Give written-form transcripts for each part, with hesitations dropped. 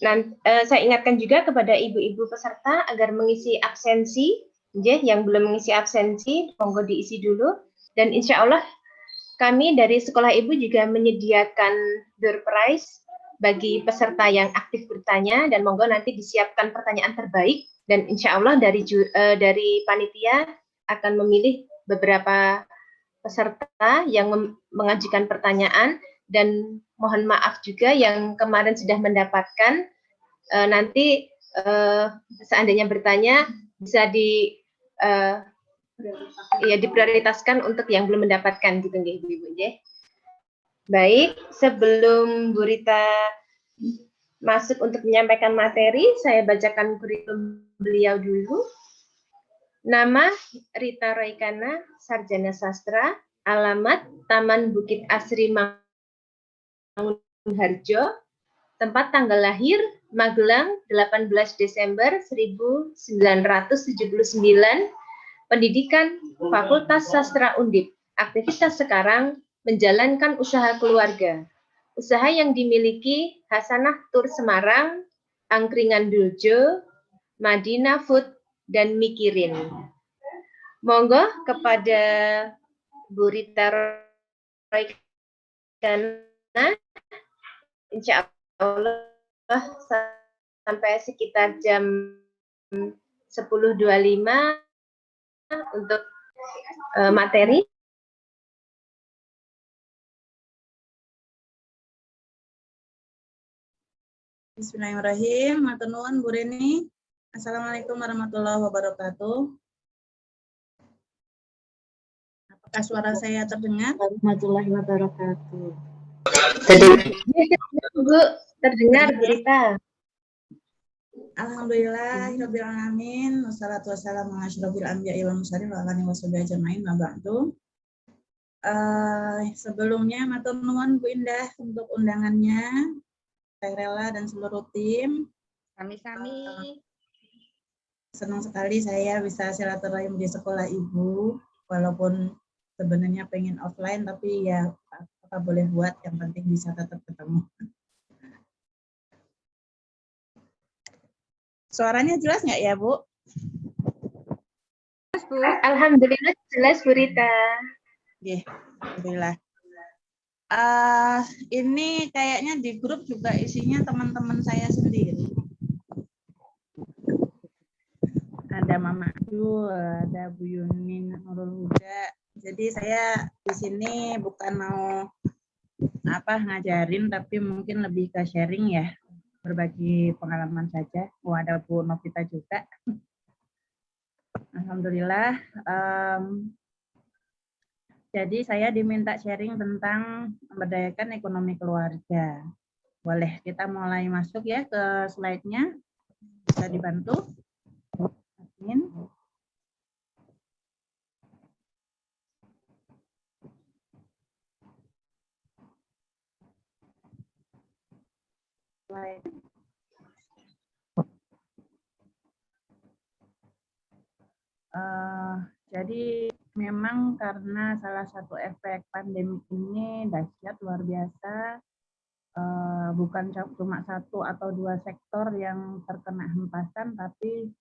Saya ingatkan juga kepada ibu-ibu peserta agar mengisi absensi, yang belum mengisi absensi, monggo diisi dulu. Dan insya Allah kami dari Sekolah Ibu juga menyediakan door prize bagi peserta yang aktif bertanya, dan monggo nanti disiapkan pertanyaan terbaik, dan insya Allah dari panitia akan memilih beberapa peserta yang mengajukan pertanyaan, dan mohon maaf juga yang kemarin sudah mendapatkan, nanti seandainya bertanya bisa diprioritaskan untuk yang belum mendapatkan gitu nggih Ibu. Baik, sebelum Bu Rita masuk untuk menyampaikan materi, saya bacakan kurikulum beliau dulu. Nama Rita Roykana, Sarjana Sastra, alamat Taman Bukit Asri Mangunharjo, tempat tanggal lahir Magelang 18 Desember 1979, pendidikan Fakultas Sastra Undip, aktivitas sekarang menjalankan usaha keluarga. Usaha yang dimiliki Hasanah Tur Semarang, Angkringan Duljo, Madinah Food, dan Mikirin. Monggo kepada Bu Rita Roykana, insya Allah sampai sekitar jam 10.25 untuk materi. Bismillahirrahmanirrahim. Matur nuwun Bu Reni. Assalamualaikum warahmatullahi wabarakatuh. Apakah suara saya terdengar? Warahmatullahi wabarakatuh. Bu, terdengar Bu Rita. Alhamdulillahirabbil alamin. Wassalatu wassalamu ala asyrofil anbiya'i wal mursalin wa ala alihi washabihi ajmain. Sebelumnya matur nuwun Bu Indah untuk undangannya. Saya rela dan seluruh tim. Sami-sami. Senang sekali saya bisa silaturahim di Sekolah Ibu, walaupun sebenarnya pengen offline, tapi ya apa boleh buat, yang penting bisa tetap ketemu. Suaranya jelas nggak ya, Bu? Jelas, Bu. Alhamdulillah jelas, Bu Rita. Oke, alhamdulillah. Ini kayaknya di grup juga isinya teman-teman saya sendiri. Ada Mama Dul, ada Bu Yunin Nurul Huda. Jadi saya di sini bukan mau ngajarin, tapi mungkin lebih ke sharing ya, berbagi pengalaman saja. Ada Bu Novita juga. Alhamdulillah. Jadi saya diminta sharing tentang memberdayakan ekonomi keluarga. Boleh kita mulai masuk ya ke slide-nya. Bisa dibantu. Admin. Jadi memang karena salah satu efek pandemi ini dahsyat luar biasa, bukan cuma satu atau dua sektor yang terkena hempasan, tapi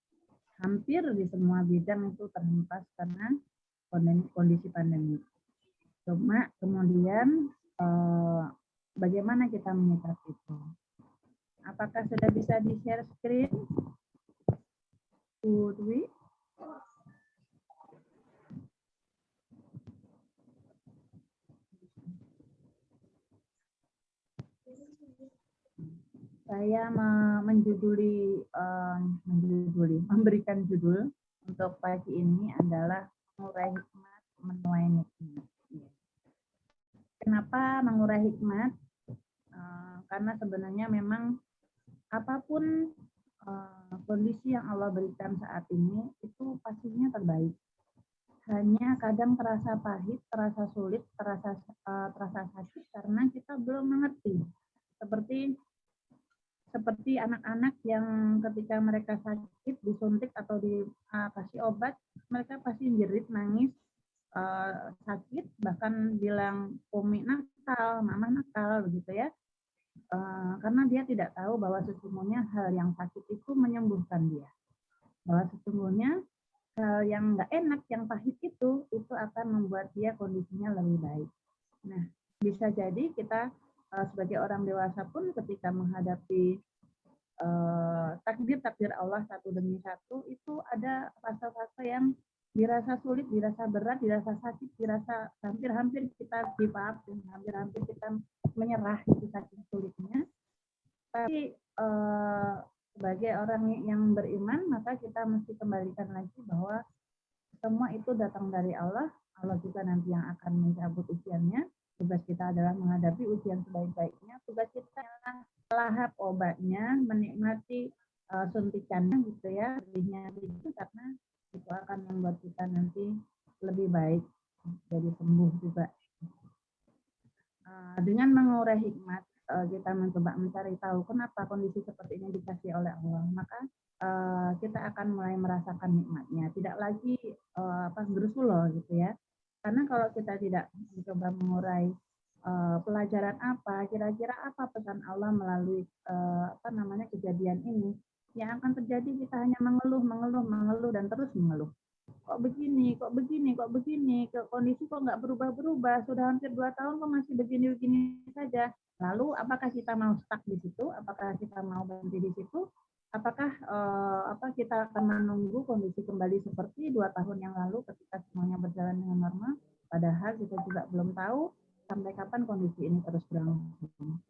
hampir di semua bidang itu terhempas karena kondisi pandemi. Cuma kemudian bagaimana kita menyikapi itu? Apakah sudah bisa di-share screen? Bu Dwi? Saya memberikan judul untuk pagi ini adalah mengurai hikmat, menuai nikmat. Kenapa mengurai hikmat? Karena sebenarnya memang apapun kondisi yang Allah berikan saat ini itu pastinya terbaik. Hanya kadang terasa pahit, terasa sulit, terasa sakit karena kita belum mengerti. Seperti anak-anak yang ketika mereka sakit disuntik atau dikasih obat, mereka pasti jerit, nangis, sakit, bahkan bilang umi nakal, mama nakal, begitu ya. karena dia tidak tahu bahwa sesungguhnya hal yang sakit itu menyembuhkan dia. Bahwa sesungguhnya hal yang nggak enak, yang pahit itu akan membuat dia kondisinya lebih baik. Nah, bisa jadi kita sebagai orang dewasa pun ketika menghadapi takdir Allah satu demi satu, itu ada fase-fase yang dirasa sulit, dirasa berat, dirasa sakit, dirasa hampir-hampir kita give up, hampir-hampir kita menyerah, itu saking sulitnya. Tapi sebagai orang yang beriman, maka kita mesti kembalikan lagi bahwa semua itu datang dari Allah. Allah juga nanti yang akan mencabut ujiannya. Tugas kita adalah menghadapi ujian sebaik-baiknya. Tugas kita adalah melahap obatnya, menikmati suntikannya gitu ya, berinya itu, karena itu akan membuat kita nanti lebih baik, jadi sembuh juga. Dengan mengurai hikmat, kita mencoba mencari tahu kenapa kondisi seperti ini dikasih oleh Allah, maka kita akan mulai merasakan nikmatnya, tidak lagi gerusulo gitu ya. Karena kalau kita tidak mencoba mengurai pelajaran apa, kira-kira apa pesan Allah melalui kejadian ini, yang akan terjadi kita hanya mengeluh dan terus mengeluh. Kok begini, kondisi kok nggak berubah-berubah, sudah hampir 2 tahun kok masih begini-begini saja. Lalu apakah kita mau stuck di situ? Apakah kita mau berhenti di situ? Apakah kita akan menunggu kondisi kembali seperti 2 tahun yang lalu ketika semuanya berjalan dengan normal? Padahal kita juga belum tahu sampai kapan kondisi ini terus berlangsung.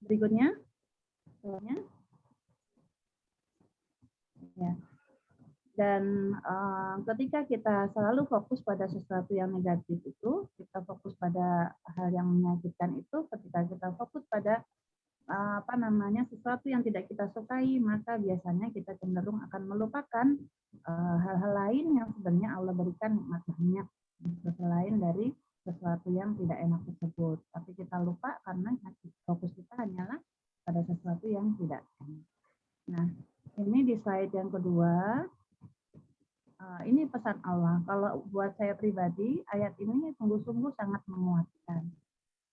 Berikutnya, ya. Dan ketika kita selalu fokus pada sesuatu yang negatif itu, kita fokus pada hal yang menyakitkan itu, ketika kita fokus pada sesuatu yang tidak kita sukai, maka biasanya kita cenderung akan melupakan hal-hal lain yang sebenarnya Allah berikan nikmat banyak selain dari sesuatu yang tidak enak tersebut. Tapi kita lupa karena fokus kita hanyalah pada sesuatu yang tidak enak. Nah, ini di slide yang kedua. Ini pesan Allah. Kalau buat saya pribadi, ayat ini sungguh-sungguh sangat menguatkan.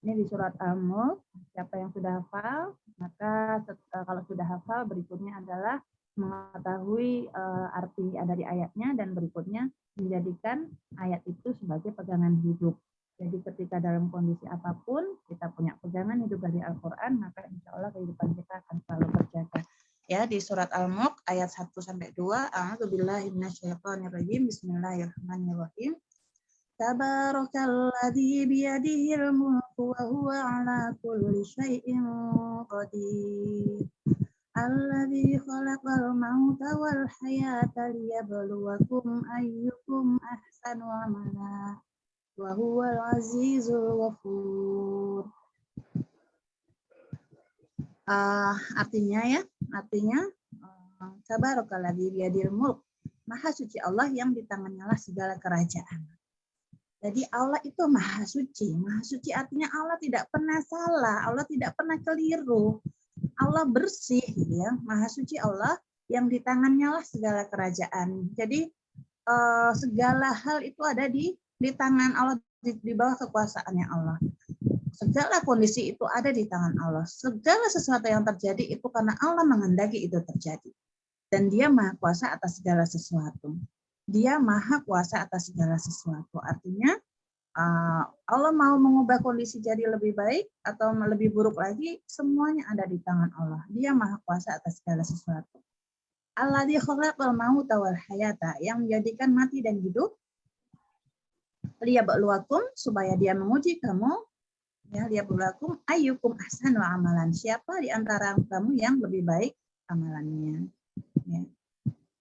Ini di surat Al-Mulk. Siapa yang sudah hafal, maka kalau sudah hafal, berikutnya adalah mengetahui arti dari ayatnya, dan berikutnya menjadikan ayat itu sebagai pegangan hidup. Jadi ketika dalam kondisi apapun, kita punya pegangan hidup dari Al-Quran, maka insya Allah kehidupan kita akan selalu terjaga. Ya, di surat Al-Mulk ayat 1-2, A'udzubillahi minasyaitonirrajim, bismillahirrahmanirrahim. Tabarakalladzi biyadihil mulku wa huwa ala kulli syai'in qadir. Alladzi khalaqal mauta wal hayata liyabluwakum ayyukum ahsanu amala wa huwal azizul ghafur. Artinya Tabarakalladzi biyadihil mulk, Maha suci Allah yang di tangannya lah segala kerajaan. Jadi Allah itu maha suci. Maha suci artinya Allah tidak pernah salah, Allah tidak pernah keliru. Allah bersih gitu ya. Maha suci Allah yang di tangannya lah segala kerajaan. Jadi segala hal itu ada di tangan Allah, di bawah kekuasaannya Allah. Segala kondisi itu ada di tangan Allah. Segala sesuatu yang terjadi itu karena Allah menghendaki itu terjadi. Dan Dia maha kuasa atas segala sesuatu. Dia maha kuasa atas segala sesuatu. Artinya Allah mau mengubah kondisi jadi lebih baik atau lebih buruk lagi, semuanya ada di tangan Allah. Dia maha kuasa atas segala sesuatu. Alladzi khalaqal mauta wal hayata, yang menjadikan mati dan hidup. Liyabluwakum, supaya Dia menguji kamu. Ya, liyabluwakum ayyukum ahsanu amalan. Siapa di antara kamu yang lebih baik amalannya. Ya.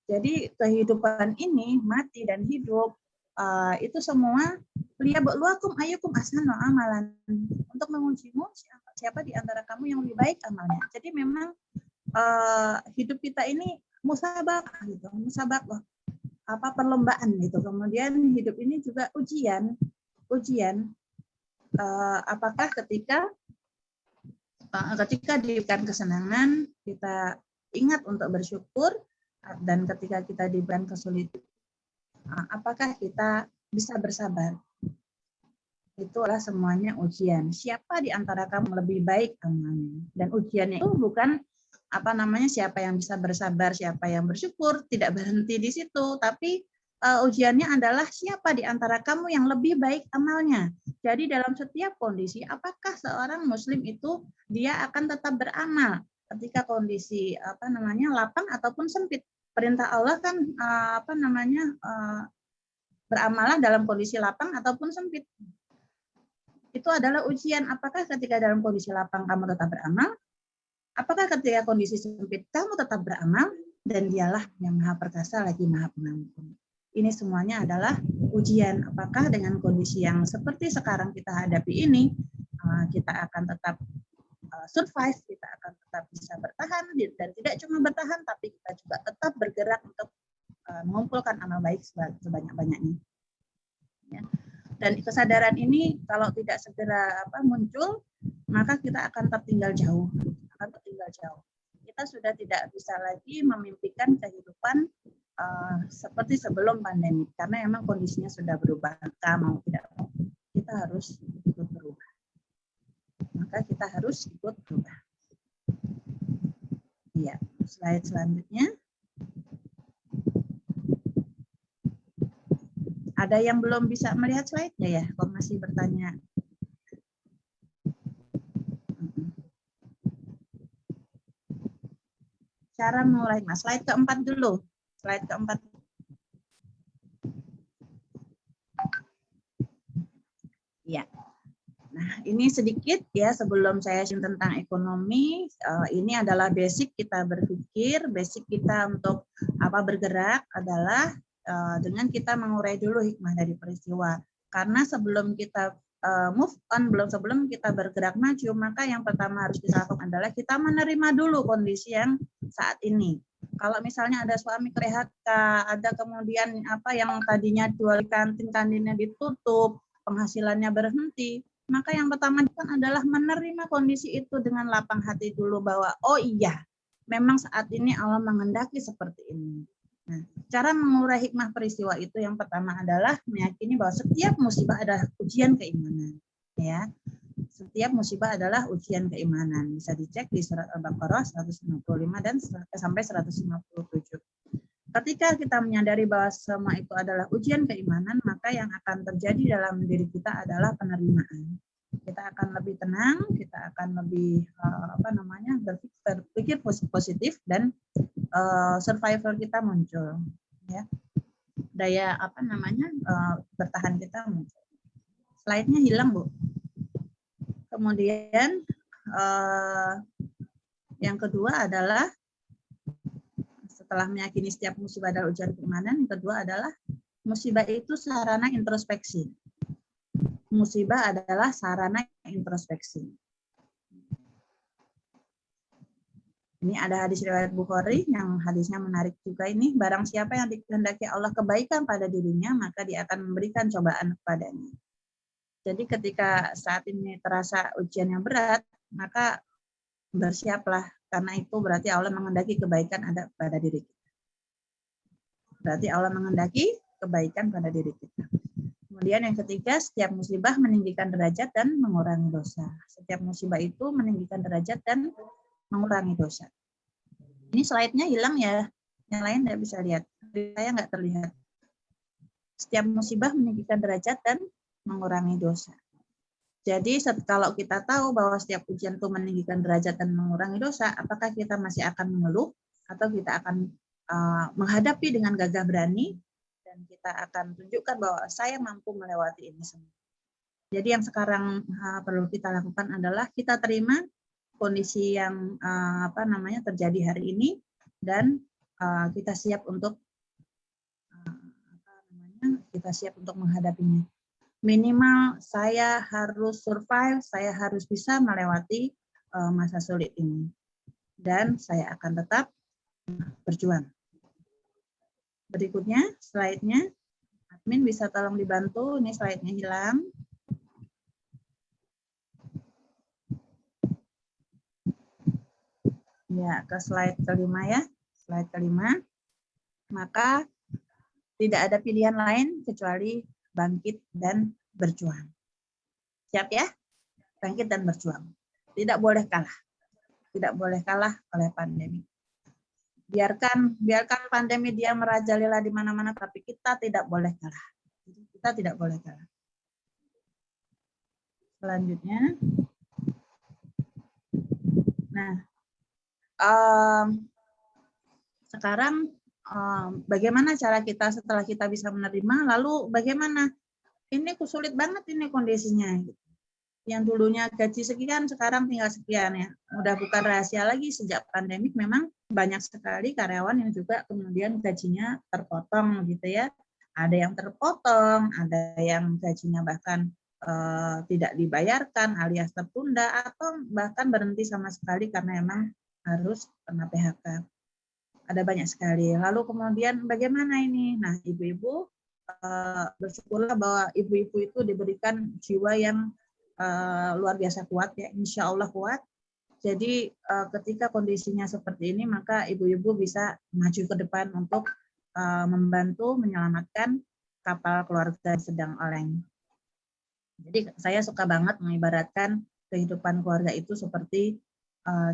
Jadi kehidupan ini, mati dan hidup, itu semua liyabluwakum ayyukum ahsanu amalan, untuk mengujimu siapa di antara kamu yang lebih baik amalnya. Jadi memang hidup kita ini musabaqah gitu, musabaqah, perlombaan gitu. Kemudian hidup ini juga ujian. Apakah ketika diberikan kesenangan, kita ingat untuk bersyukur, dan ketika kita diberikan kesulitan, apakah kita bisa bersabar? itulah semuanya ujian. Siapa di antara kamu lebih baik amalnya? Dan ujiannya itu bukan siapa yang bisa bersabar, siapa yang bersyukur, tidak berhenti di situ, tapi ujiannya adalah siapa di antara kamu yang lebih baik amalnya. Jadi dalam setiap kondisi, apakah seorang muslim itu dia akan tetap beramal ketika kondisi lapang ataupun sempit. Perintah Allah kan beramalah dalam kondisi lapang ataupun sempit. Itu adalah ujian. Apakah ketika dalam kondisi lapang kamu tetap beramal? Apakah ketika kondisi sempit kamu tetap beramal? Dan dialah yang maha perkasa lagi maha pengampun. Ini semuanya adalah ujian. Apakah dengan kondisi yang seperti sekarang kita hadapi ini, kita akan tetap survive, kita akan tetap bisa bertahan, dan tidak cuma bertahan, tapi kita juga tetap bergerak untuk mengumpulkan amal baik sebanyak-banyaknya. Ya. Dan kesadaran ini kalau tidak segera muncul, maka kita akan tertinggal jauh. Kita sudah tidak bisa lagi memimpikan kehidupan seperti sebelum pandemi, karena memang kondisinya sudah berubah. Maka mau tidak mau, kita harus ikut berubah. Iya, slide selanjutnya. Ada yang belum bisa melihat slide-nya ya? Kok masih bertanya? Cara mulai, Mas. Slide keempat dulu. Slide keempat. Ya. Nah, ini sedikit ya sebelum saya singgung tentang ekonomi. Ini adalah basic kita berpikir, basic kita untuk bergerak adalah dengan kita mengurai dulu hikmah dari peristiwa. Karena sebelum kita move on, sebelum kita bergerak maju, maka yang pertama harus kita lakukan adalah kita menerima dulu kondisi yang saat ini. Kalau misalnya ada suami PHK, ada kemudian yang tadinya jual kantinnya ditutup, penghasilannya berhenti, maka yang pertama adalah menerima kondisi itu dengan lapang hati dulu bahwa oh iya, memang saat ini Allah menghendaki seperti ini. Nah, cara mengurai hikmah peristiwa itu yang pertama adalah meyakini bahwa setiap musibah adalah ujian keimanan. Ya, setiap musibah adalah ujian keimanan. Bisa dicek di surat Al-Baqarah 155 dan sampai 157. Ketika kita menyadari bahwa semua itu adalah ujian keimanan, maka yang akan terjadi dalam diri kita adalah penerimaan. Kita akan lebih tenang, kita akan lebih berpikir positif, dan survival kita muncul, ya. Daya bertahan kita muncul. Slide-nya hilang, Bu. Kemudian yang kedua adalah setelah meyakini setiap musibah adalah ujian keimanan, yang kedua adalah musibah itu sarana introspeksi. Musibah adalah sarana introspeksi. Ini ada hadis riwayat Bukhari yang hadisnya menarik juga ini. Barang siapa yang dikehendaki Allah kebaikan pada dirinya, maka dia akan memberikan cobaan kepadanya. Jadi ketika saat ini terasa ujian yang berat, maka bersiaplah, karena itu berarti Allah menghendaki kebaikan ada pada diri kita. Berarti Allah menghendaki kebaikan pada diri kita. Kemudian yang ketiga, setiap musibah meninggikan derajat dan mengurangi dosa. Setiap musibah itu meninggikan derajat dan mengurangi dosa. Ini slide-nya hilang ya. Yang lain nggak bisa lihat. Saya nggak terlihat. Setiap musibah meninggikan derajat dan mengurangi dosa. Jadi kalau kita tahu bahwa setiap ujian itu meninggikan derajat dan mengurangi dosa, apakah kita masih akan mengeluh atau kita akan menghadapi dengan gagah berani, dan kita akan tunjukkan bahwa saya mampu melewati ini semua. Jadi yang sekarang perlu kita lakukan adalah kita terima kondisi yang terjadi hari ini, dan kita siap untuk menghadapinya. Minimal saya harus survive, saya harus bisa melewati masa sulit ini, dan saya akan tetap berjuang. Berikutnya slide-nya, admin bisa tolong dibantu, ini slide-nya hilang. Ya, ke slide kelima ya. Slide kelima. Maka tidak ada pilihan lain kecuali bangkit dan berjuang. Siap ya? Bangkit dan berjuang. Tidak boleh kalah. Tidak boleh kalah oleh pandemi. Biarkan pandemi dia merajalela di mana-mana, tapi kita tidak boleh kalah. Kita tidak boleh kalah. Selanjutnya, nah, sekarang bagaimana cara kita setelah kita bisa menerima, lalu bagaimana? Ini sulit banget ini kondisinya. Yang dulunya gaji sekian, sekarang tinggal sekian ya. Udah bukan rahasia lagi, sejak pandemik memang banyak sekali karyawan yang juga kemudian gajinya terpotong gitu ya. Ada yang terpotong, ada yang gajinya bahkan tidak dibayarkan alias tertunda, atau bahkan berhenti sama sekali karena memang harus kena PHK. Ada banyak sekali. Lalu kemudian bagaimana ini? Nah, ibu-ibu bersyukurlah bahwa ibu-ibu itu diberikan jiwa yang luar biasa kuat ya, insya Allah kuat. Jadi ketika kondisinya seperti ini, maka ibu-ibu bisa maju ke depan untuk membantu menyelamatkan kapal keluarga yang sedang oleng. Jadi saya suka banget mengibaratkan kehidupan keluarga itu seperti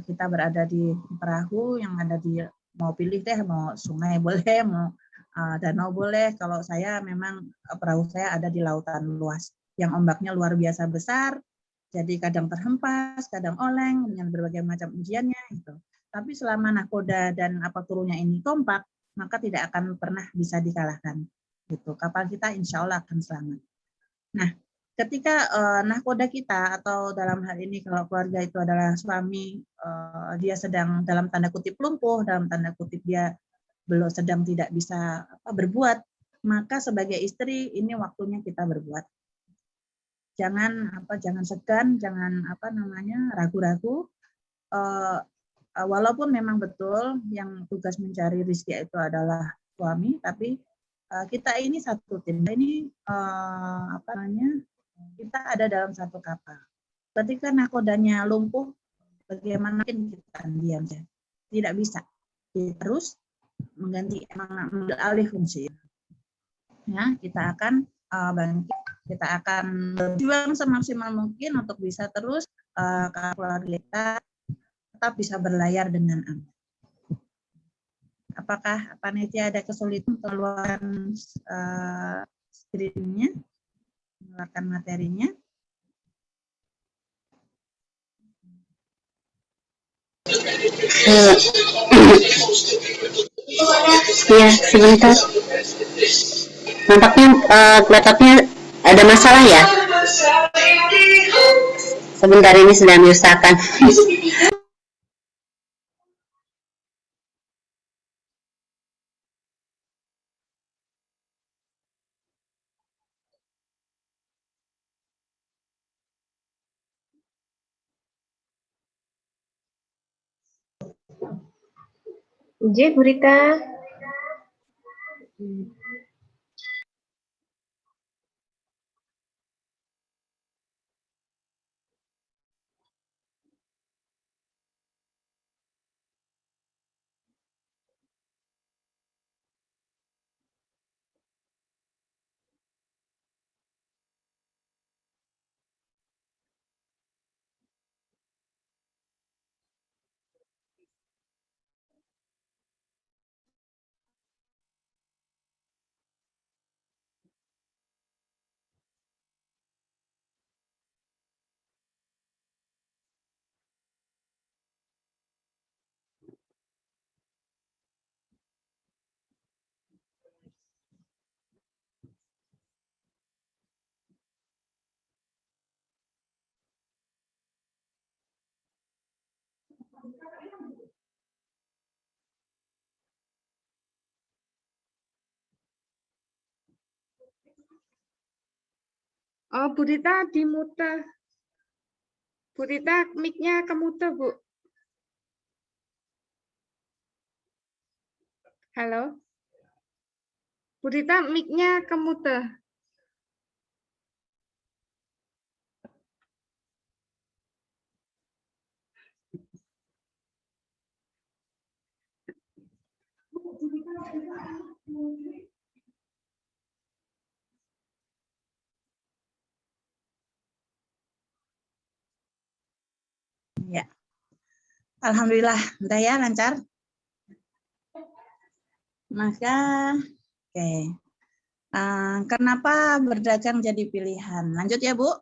kita berada di perahu yang ada di, mau pilih deh, mau sungai boleh, mau danau boleh. Kalau saya memang perahu saya ada di lautan luas yang ombaknya luar biasa besar, jadi kadang terhempas, kadang oleng dengan berbagai macam ujiannya gitu. Tapi selama nahkoda dan apa turunnya ini kompak, maka tidak akan pernah bisa dikalahkan. Gitu. Kapal kita insya Allah akan selamat. Nah, ketika nahkoda kita, atau dalam hal ini kalau keluarga itu adalah suami, dia sedang dalam tanda kutip lumpuh, dalam tanda kutip dia belum sedang tidak bisa berbuat, maka sebagai istri ini waktunya kita berbuat. Jangan segan, jangan ragu-ragu. Walaupun memang betul yang tugas mencari rezeki itu adalah suami, tapi kita ini satu tim. Ini kita ada dalam satu kapal. Ketika nakodanya lumpuh, bagaimana kita diam saja? Tidak bisa. Kita terus mengambil alih fungsi. Ya, kita akan bangkit, kita akan berjuang semaksimal mungkin untuk bisa terus keluarga kita tetap bisa berlayar dengan aman. Apakah panitia ada kesulitan mengeluarkan screen-nya, mengeluarkan materinya? Ya, sebentar. Nampaknya laptopnya ada masalah ya. Sebentar, ini sedang diusahakan. Bu Rita. Oh, Bu Rita dimute. Bu Rita mic-nya kemute, Bu. Halo? Bu Rita mic-nya kemute. Alhamdulillah, udah ya lancar. Maka, oke. Kenapa berdagang jadi pilihan? Lanjut ya, Bu.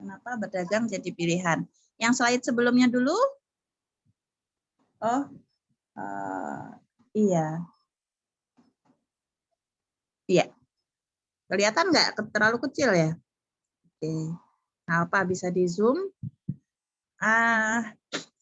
Kenapa berdagang jadi pilihan? Yang slide sebelumnya dulu. Oh, iya. Iya. Kelihatan nggak? Terlalu kecil ya? Oke. Nah, apa bisa di zoom?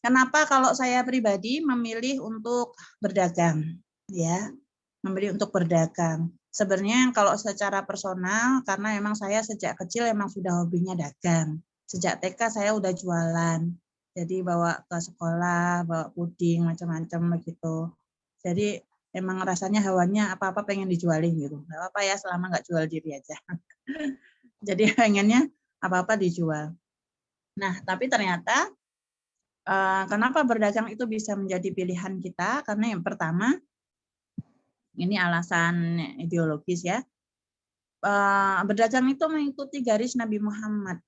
Kenapa kalau saya pribadi memilih untuk berdagang? Ya, memilih untuk berdagang. Sebenarnya kalau secara personal, karena memang saya sejak kecil memang sudah hobinya dagang. Sejak TK saya udah jualan. Jadi bawa ke sekolah, bawa puding, macam-macam begitu. Jadi emang rasanya hawanya apa-apa pengen dijualin gitu. Nggak apa-apa ya selama nggak jual diri aja. Jadi pengennya apa-apa dijual. Nah, tapi ternyata kenapa berdagang itu bisa menjadi pilihan kita? Karena yang pertama, ini alasan ideologis ya. Berdagang itu mengikuti garis Nabi Muhammad.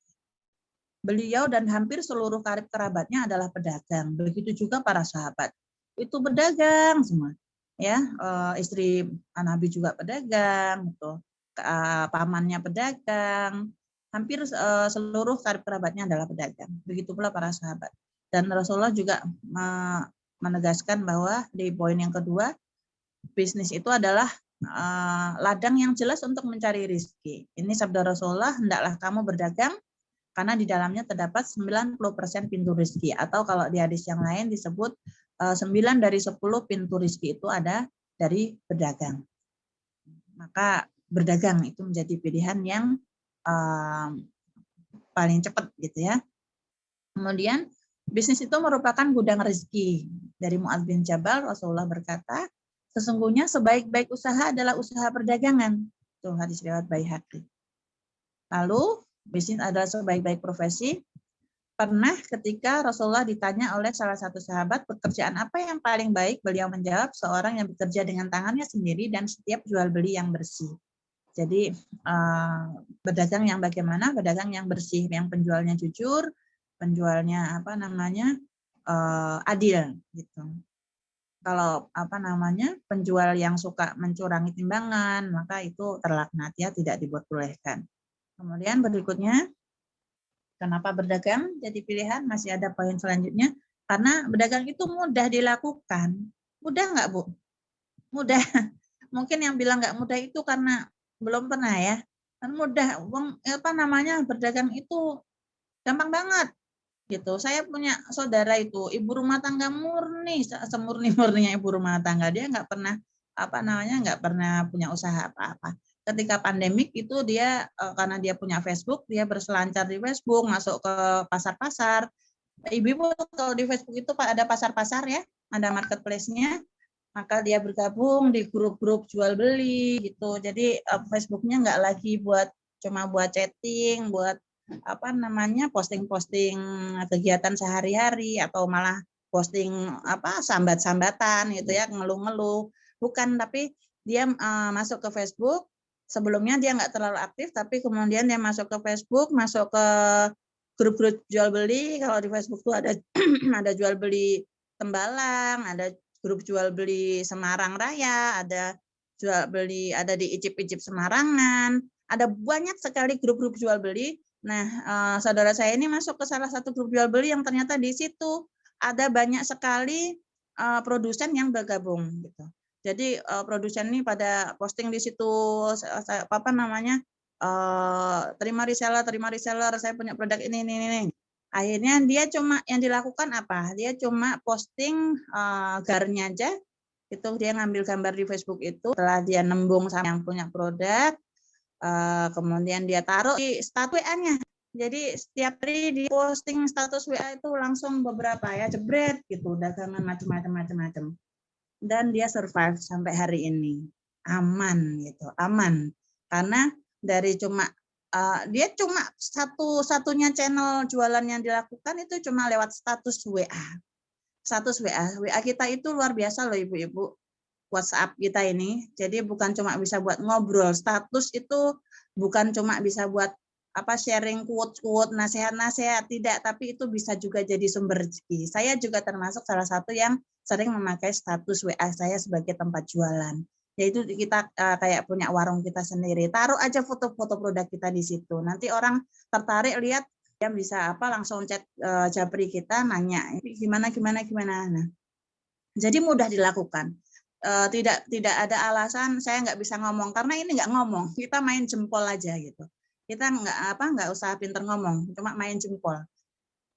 Beliau dan hampir seluruh karib kerabatnya adalah pedagang. Begitu juga para sahabat. Itu berdagang semua. Ya, istri Nabi juga pedagang, gitu. Pamannya pedagang. Hampir seluruh karib kerabatnya adalah pedagang. Begitu pula para sahabat. Dan Rasulullah juga menegaskan bahwa di poin yang kedua, bisnis itu adalah ladang yang jelas untuk mencari rezeki. Ini sabda Rasulullah, hendaklah kamu berdagang karena di dalamnya terdapat 90% pintu rezeki. Atau kalau di hadis yang lain disebut 9 dari 10 pintu rezeki itu ada dari berdagang. Maka berdagang itu menjadi pilihan yang paling cepat gitu ya. Kemudian bisnis itu merupakan gudang rezeki. Dari Mu'adz bin Jabal, Rasulullah berkata, sesungguhnya sebaik-baik usaha adalah usaha perdagangan. Itu hadis riwayat Baihaqi. Lalu, bisnis adalah sebaik-baik profesi. Pernah ketika Rasulullah ditanya oleh salah satu sahabat, pekerjaan apa yang paling baik? Beliau menjawab, seorang yang bekerja dengan tangannya sendiri dan setiap jual beli yang bersih. Jadi, berdagang yang bagaimana? Berdagang yang bersih, yang penjualnya jujur, penjualnya adil gitu. Kalau penjual yang suka mencurangi timbangan, maka itu terlaknat ya, tidak diperbolehkan. Kemudian berikutnya, kenapa berdagang jadi pilihan? Masih ada poin selanjutnya, karena berdagang itu mudah dilakukan. Mudah nggak, Bu? Mudah. Mungkin yang bilang nggak mudah itu karena belum pernah ya. Kan mudah, berdagang itu gampang banget. Gitu. Saya punya saudara itu ibu rumah tangga murni, semurni-murninya ibu rumah tangga. Dia nggak pernah nggak pernah punya usaha apa-apa. Ketika pandemik itu dia karena dia punya Facebook, dia berselancar di Facebook, masuk ke pasar-pasar. Ibu-ibu kalau di Facebook itu ada pasar-pasar ya, ada marketplace-nya. Maka dia bergabung di grup-grup jual beli gitu. Jadi Facebooknya nggak lagi cuma buat chatting, buat posting-posting kegiatan sehari-hari atau malah posting sambat-sambatan gitu ya, ngeluh-ngeluh. Bukan, tapi dia masuk ke Facebook. Sebelumnya dia nggak terlalu aktif, tapi kemudian dia masuk ke Facebook, masuk ke grup-grup jual beli. Kalau di Facebook tuh ada ada jual beli Tembalang, ada grup jual beli Semarang Raya, ada jual beli ada di Icip-Icip Semarangan, ada banyak sekali grup-grup jual beli. Nah, saudara saya ini masuk ke salah satu grup jual beli yang ternyata di situ ada banyak sekali produsen yang bergabung gitu. Jadi produsen ini pada posting di situ terima reseller, saya punya produk ini. Akhirnya dia cuma yang dilakukan apa? Dia cuma posting garnya aja. Itu dia ngambil gambar di Facebook itu, setelah dia nembung sama yang punya produk, kemudian dia taruh di status WA-nya. Jadi setiap hari di posting status WA itu langsung beberapa ya, jebret gitu, dagangan macam-macam. Dan dia survive sampai hari ini. Aman gitu, aman. Karena dari dia cuma satu-satunya channel jualan yang dilakukan itu cuma lewat status WA. Status WA kita itu luar biasa loh ibu-ibu. WhatsApp kita ini. Jadi bukan cuma bisa buat ngobrol, status itu bukan cuma bisa buat sharing quote-quote, nasihat-nasihat, tidak, tapi itu bisa juga jadi sumber rezeki. Saya juga termasuk salah satu yang sering memakai status WA saya sebagai tempat jualan. Yaitu kita kayak punya warung kita sendiri. Taruh aja foto-foto produk kita di situ. Nanti orang tertarik lihat, dia bisa langsung chat Japri kita, nanya gimana. Nah, jadi mudah dilakukan. Tidak ada alasan saya nggak bisa ngomong, karena ini nggak ngomong, kita main jempol aja gitu. Kita nggak usah pinter ngomong, cuma main jempol.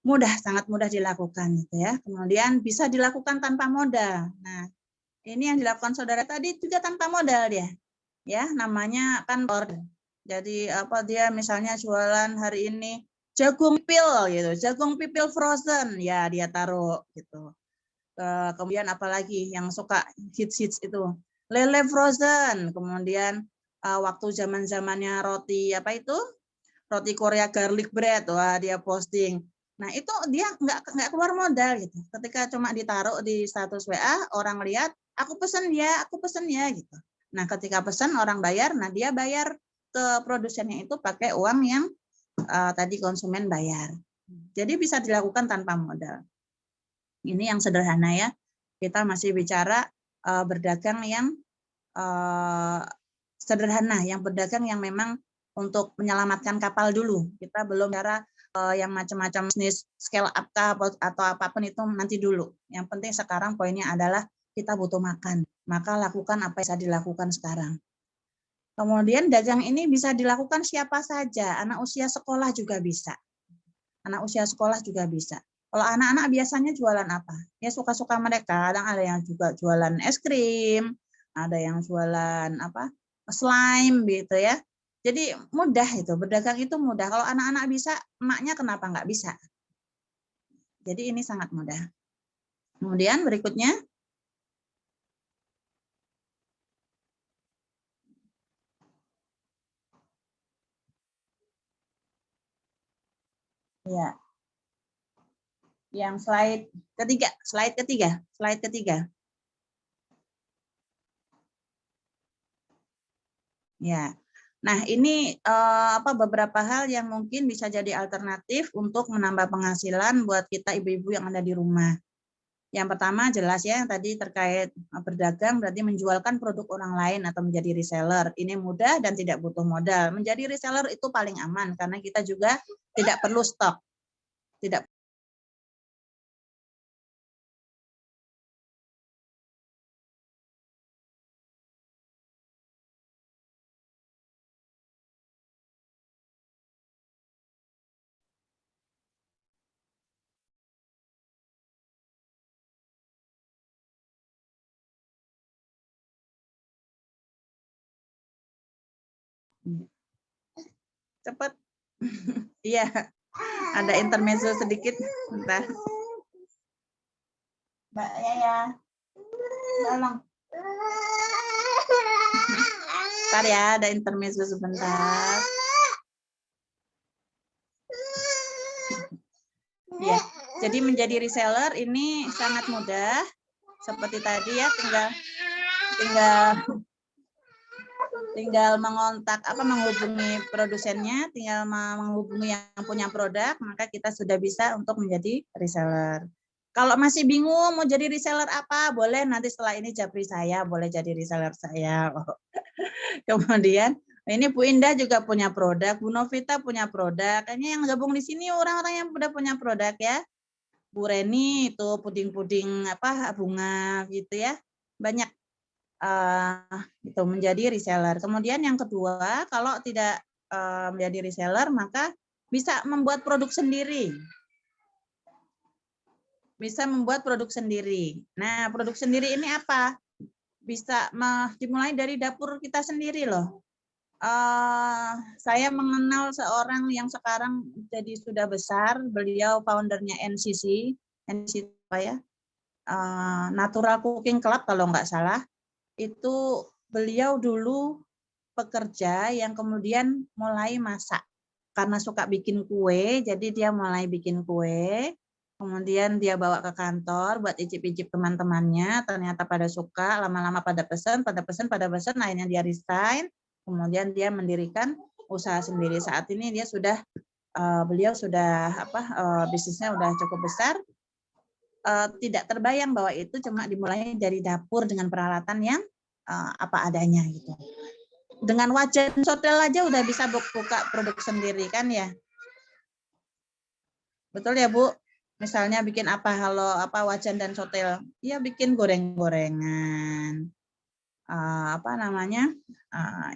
Mudah, sangat mudah dilakukan gitu ya. Kemudian bisa dilakukan tanpa modal. Nah, ini yang dilakukan saudara tadi juga tanpa modal dia. Ya, namanya kan order. Jadi dia misalnya jualan hari ini jagung pipil gitu, jagung pipil frozen, ya dia taruh gitu. Kemudian apalagi yang suka hits itu, lele frozen. Kemudian waktu zaman-zamannya roti roti Korea garlic bread, wah dia posting. Nah itu dia nggak keluar modal gitu. Ketika cuma ditaruh di status WA, orang lihat, aku pesen ya gitu. Nah ketika pesen orang bayar, nah dia bayar ke produsennya itu pakai uang yang tadi konsumen bayar. Jadi bisa dilakukan tanpa modal. Ini yang sederhana ya. Kita masih bicara berdagang yang sederhana, yang berdagang yang memang untuk menyelamatkan kapal dulu. Kita belum bicara yang macam-macam bisnis scale up atau apapun itu nanti dulu. Yang penting sekarang poinnya adalah kita butuh makan. Maka lakukan apa yang bisa dilakukan sekarang. Kemudian dagang ini bisa dilakukan siapa saja. Anak usia sekolah juga bisa. Anak usia sekolah juga bisa. Kalau anak-anak biasanya jualan apa? Ya suka-suka mereka. Kadang ada yang juga jualan es krim, ada yang jualan slime gitu ya. Jadi mudah itu, berdagang itu mudah. Kalau anak-anak bisa, emaknya kenapa nggak bisa? Jadi ini sangat mudah. Kemudian berikutnya. Ya. Yang slide ketiga. Ya. Nah, ini beberapa hal yang mungkin bisa jadi alternatif untuk menambah penghasilan buat kita ibu-ibu yang ada di rumah. Yang pertama jelas ya, yang tadi terkait berdagang berarti menjualkan produk orang lain atau menjadi reseller. Ini mudah dan tidak butuh modal. Menjadi reseller itu paling aman karena kita juga tidak perlu stok. Tidak cepat. Iya, ada intermezzo sedikit. Bentar. Mbak Yaya, tolong. Bentar ya, ada intermezzo sebentar. Ya, jadi menjadi reseller ini sangat mudah. Seperti tadi ya, tinggal menghubungi produsennya, tinggal menghubungi yang punya produk, maka kita sudah bisa untuk menjadi reseller. Kalau masih bingung mau jadi reseller apa, boleh nanti setelah ini Japri saya, boleh jadi reseller saya. Kemudian ini Bu Indah juga punya produk, Bu Novita punya produk. Kayaknya yang gabung di sini orang-orang yang udah punya produk ya. Bu Reni itu puding-puding bunga gitu ya. Banyak itu menjadi reseller. Kemudian yang kedua, kalau tidak menjadi reseller, maka bisa membuat produk sendiri. Bisa membuat produk sendiri. Nah, produk sendiri ini apa? Bisa dimulai dari dapur kita sendiri loh. Saya mengenal seorang yang sekarang jadi sudah besar. Beliau foundernya NCC apa ya? Natural Cooking Club kalau nggak salah. Itu beliau dulu pekerja yang kemudian mulai masak. Karena suka bikin kue, jadi dia mulai bikin kue. Kemudian dia bawa ke kantor buat icip-icip teman-temannya, ternyata pada suka, lama-lama pada pesan, akhirnya dia resign, kemudian dia mendirikan usaha sendiri. Saat ini dia sudah beliau sudah bisnisnya udah cukup besar. Tidak terbayang bahwa itu cuma dimulai dari dapur dengan peralatan yang apa adanya gitu. Dengan wajan sotel aja udah bisa buka produk sendiri kan ya. Betul ya Bu? Misalnya bikin apa wajan dan sotel, ya bikin goreng-gorengan,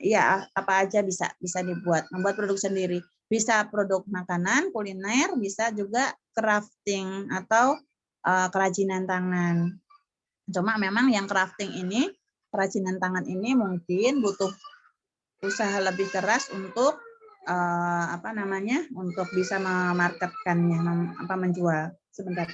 ya apa aja bisa dibuat, membuat produk sendiri. Bisa produk makanan, kuliner, bisa juga crafting atau kerajinan tangan. Cuma memang yang crafting ini, kerajinan tangan ini mungkin butuh usaha lebih keras untuk untuk bisa memarketkannya, menjual. Sebentar.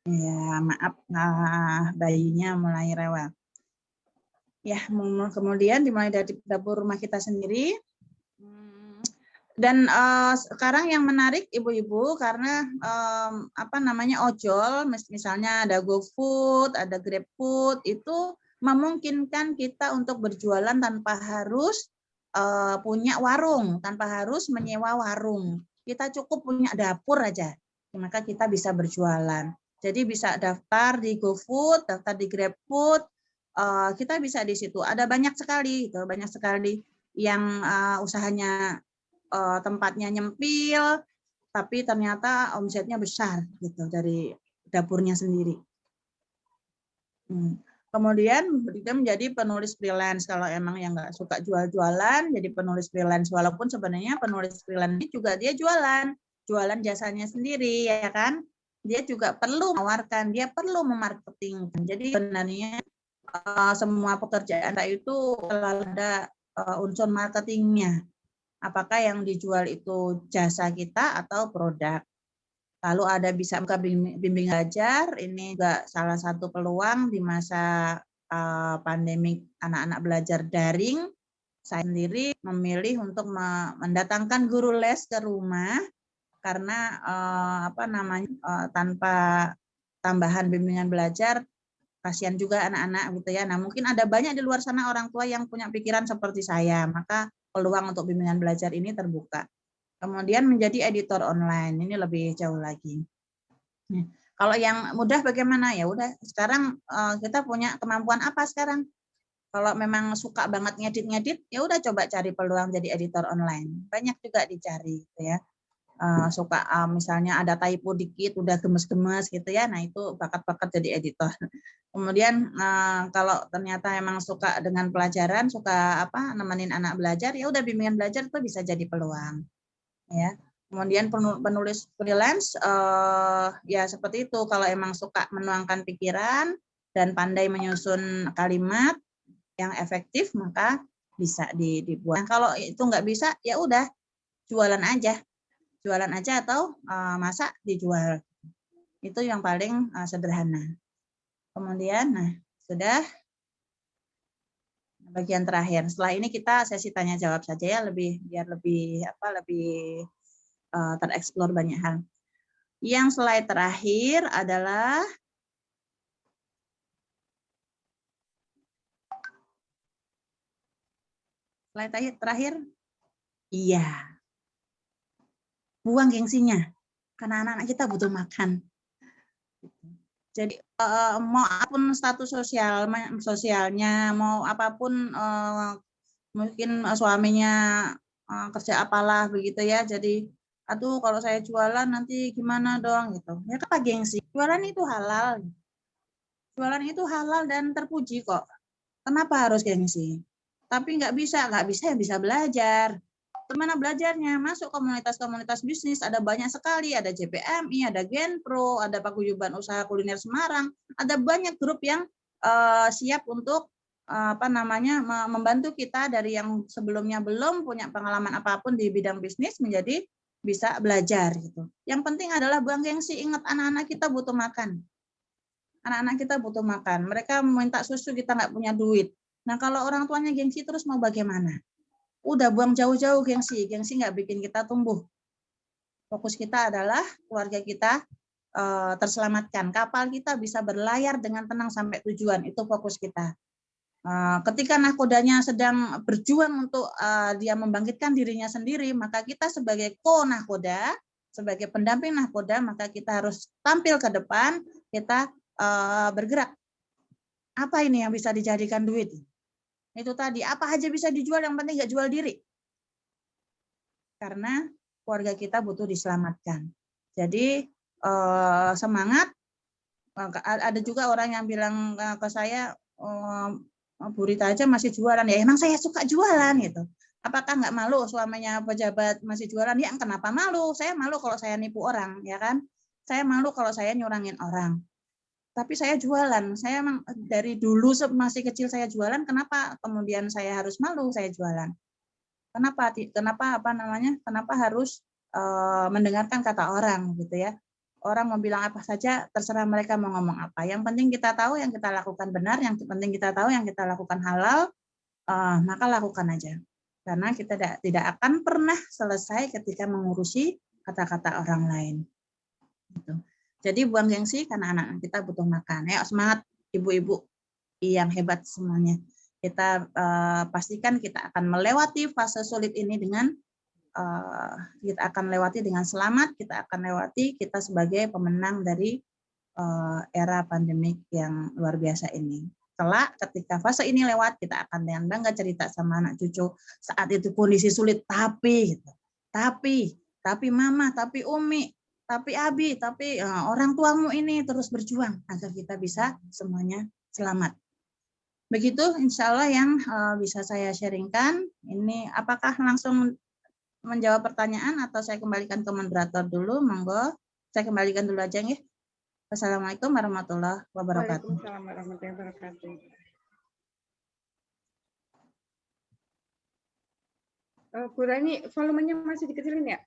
Ya, maaf, bayinya mulai rewel. Ya, kemudian dimulai dari dapur rumah kita sendiri. Dan sekarang yang menarik ibu-ibu karena ojol, misalnya ada GoFood, ada GrabFood, itu memungkinkan kita untuk berjualan tanpa harus punya warung, tanpa harus menyewa warung. Kita cukup punya dapur aja, maka kita bisa berjualan. Jadi bisa daftar di GoFood, daftar di GrabFood, kita bisa di situ. Ada banyak sekali yang usahanya tempatnya nyempil, tapi ternyata omsetnya besar gitu dari dapurnya sendiri. Kemudian kita menjadi penulis freelance. Kalau emang yang nggak suka jual-jualan, jadi penulis freelance. Walaupun sebenarnya penulis freelance ini juga dia jualan jasanya sendiri, ya kan? Dia juga perlu menawarkan, dia perlu memarketingkan. Jadi sebenarnya semua pekerjaan itu ada unsur marketingnya. Apakah yang dijual itu jasa kita atau produk. Lalu ada bisa buka bimbing belajar, ini juga salah satu peluang di masa pandemi anak-anak belajar daring. Saya sendiri memilih untuk mendatangkan guru les ke rumah karena tanpa tambahan bimbingan belajar kasihan juga anak-anak gitu ya. Nah, mungkin ada banyak di luar sana orang tua yang punya pikiran seperti saya, maka peluang untuk bimbingan belajar ini terbuka. Kemudian menjadi editor online, ini lebih jauh lagi. Nah, kalau yang mudah bagaimana? Ya udah, sekarang kita punya kemampuan apa sekarang? Kalau memang suka banget ngedit-ngedit, ya udah coba cari peluang jadi editor online. Banyak juga dicari gitu ya. Suka misalnya ada typo dikit udah gemes-gemes gitu ya, nah itu bakat-bakat jadi editor. Kemudian kalau ternyata emang suka dengan pelajaran, suka nemenin anak belajar, ya udah bimbingan belajar itu bisa jadi peluang ya. Kemudian penulis freelance ya seperti itu, kalau emang suka menuangkan pikiran dan pandai menyusun kalimat yang efektif maka bisa dibuat. Nah, kalau itu nggak bisa ya udah jualan aja atau masak dijual. Itu yang paling sederhana. Kemudian, nah sudah bagian terakhir. Setelah ini kita sesi tanya jawab saja ya, biar lebih tereksplor banyak hal. Yang slide terakhir adalah slide terakhir. Iya. Buang gengsinya, karena anak-anak kita butuh makan. Jadi mau apapun status sosialnya, mau apapun mungkin suaminya kerja apalah begitu ya. Jadi, aduh kalau saya jualan nanti gimana dong gitu. Ya apa gengsi? Jualan itu halal. Jualan itu halal dan terpuji kok. Kenapa harus gengsi? Tapi nggak bisa ya bisa belajar. Gimana belajarnya? Masuk komunitas-komunitas bisnis, ada banyak sekali, ada JPMI, ada Genpro, ada Paguyuban Usaha Kuliner Semarang, ada banyak grup yang siap untuk membantu kita dari yang sebelumnya belum punya pengalaman apapun di bidang bisnis menjadi bisa belajar gitu. Yang penting adalah buang gengsi, ingat anak-anak kita butuh makan. anak-anak kita butuh makan. Mereka minta susu, kita nggak punya duit. Nah, kalau orang tuanya gengsi terus mau bagaimana? Udah buang jauh-jauh gengsi nggak bikin kita tumbuh. Fokus kita adalah keluarga kita terselamatkan. Kapal kita bisa berlayar dengan tenang sampai tujuan, itu fokus kita. Ketika nahkodanya sedang berjuang untuk dia membangkitkan dirinya sendiri, maka kita sebagai ko-nahkoda, sebagai pendamping nahkoda, maka kita harus tampil ke depan, kita bergerak. Apa ini yang bisa dijadikan duit? Itu tadi, apa aja bisa dijual, yang penting nggak jual diri. Karena keluarga kita butuh diselamatkan. Jadi semangat. Ada juga orang yang bilang ke saya, Bu Rita aja masih jualan, ya emang saya suka jualan gitu. Apakah nggak malu suaminya pejabat masih jualan? Ya kenapa malu? Saya malu kalau saya nipu orang, ya kan? Saya malu kalau saya nyurangin orang. Tapi saya jualan. Saya emang dari dulu masih kecil saya jualan. Kenapa kemudian saya harus malu saya jualan? Kenapa Kenapa harus mendengarkan kata orang gitu ya? Orang mau bilang apa saja, terserah mereka mau ngomong apa. Yang penting kita tahu yang kita lakukan benar, yang penting kita tahu yang kita lakukan halal, maka lakukan aja. Karena kita tidak akan pernah selesai ketika mengurusi kata-kata orang lain. Gitu. Jadi buang gengsi karena anak-anak kita butuh makan. Ya, semangat ibu-ibu yang hebat semuanya. Kita pastikan kita akan melewati fase sulit ini dengan kita akan lewati dengan selamat, kita akan lewati kita sebagai pemenang dari era pandemik yang luar biasa ini. Kelak ketika fase ini lewat, kita akan dengan bangga cerita sama anak cucu, saat itu kondisi sulit, tapi mama, tapi umi, tapi abi, tapi orang tuamu ini terus berjuang agar kita bisa semuanya selamat. Begitu insya Allah yang bisa saya sharingkan. Ini apakah langsung menjawab pertanyaan atau saya kembalikan ke moderator dulu, monggo. Saya kembalikan dulu aja ya. Assalamualaikum warahmatullahi wabarakatuh. Waalaikumsalam warahmatullahi wabarakatuh. Bu Rani, volumenya masih dikecilin ya?